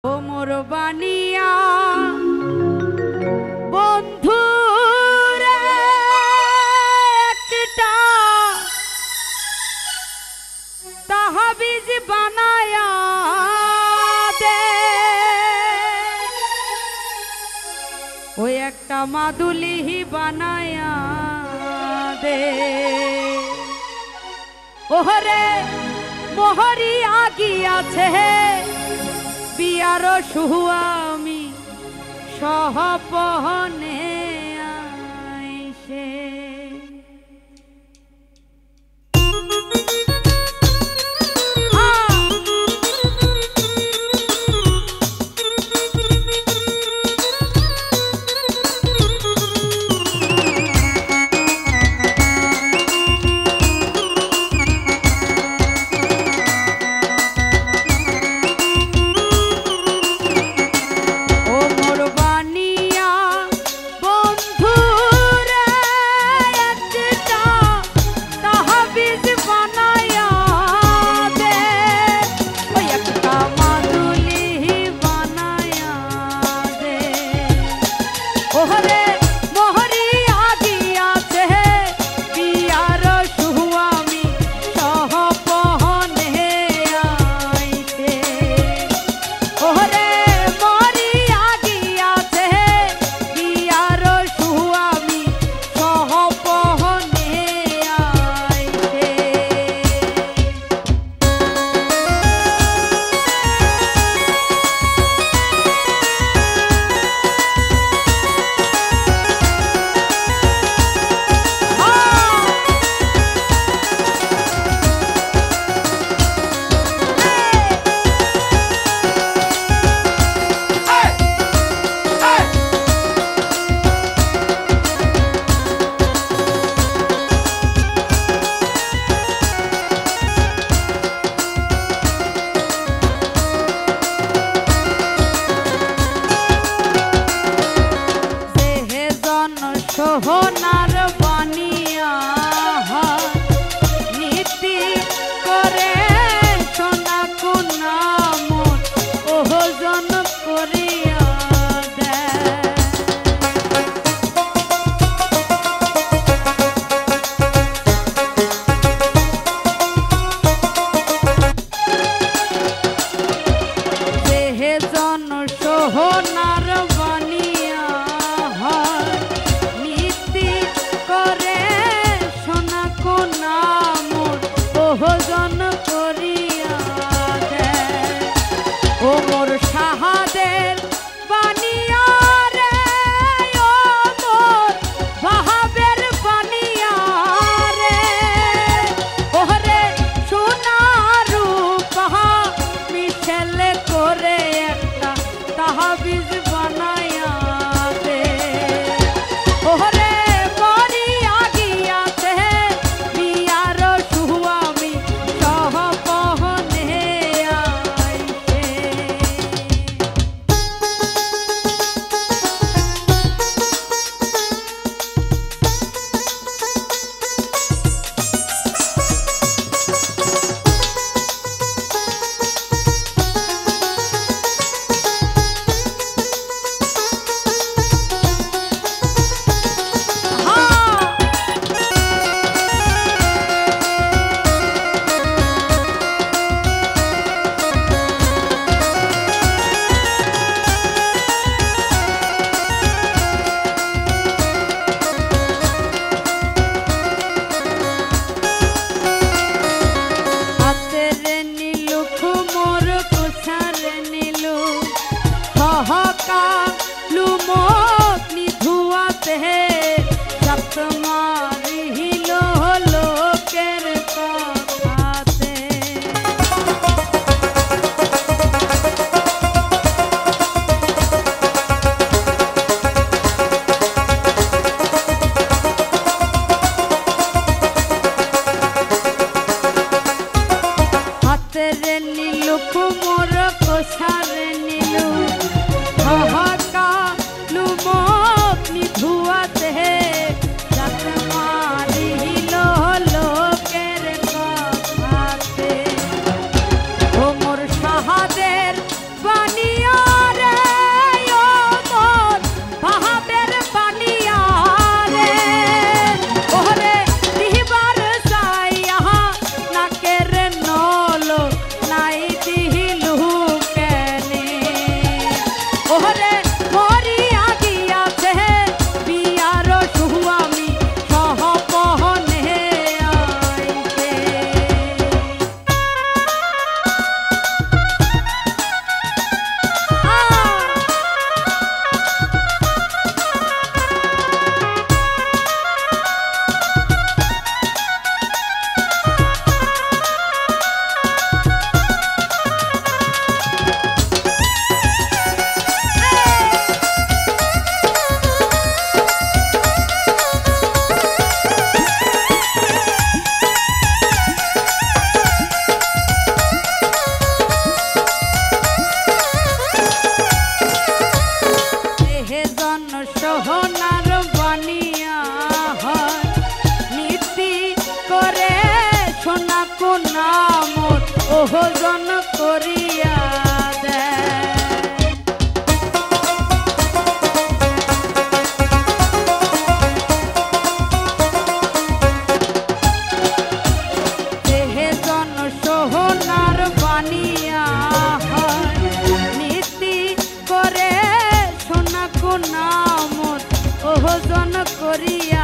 ও মোর বানিয়া বন্ধু রে একটা তাহাবিজ বানায়া দে, ওই একটা মাদুলি বানায়া দে। ওহরে মোহরি আগিয়াছে বিয়ার সুয়ামি সহপহনে আইসে। সোহনার বানিয়া নীতি করে সোনা কোনা মন ওজন করিয়া দেয়। যেজন সোহনার বানিয়া করে সোনা কোনা মোর ওজন করিয়া দেয়। ও মোর সাহাদের বানিয়া রে, ও মোর বাহাবের বানিয়া রে, ওরে সোনা রূপা মিশেল করে একটা তাহাবিজ বানায়া দে। ওরে মোর কোসারে নিলু হাহাকা লুমক নিধুয়াতে সোহনার বানিয়া হয় নীতি করে সোনা কোনা মোর ওজন করিয়া সোহনার বানিয়া হয় নীতি করে সোনা কোনা মোর ওজন করিয়া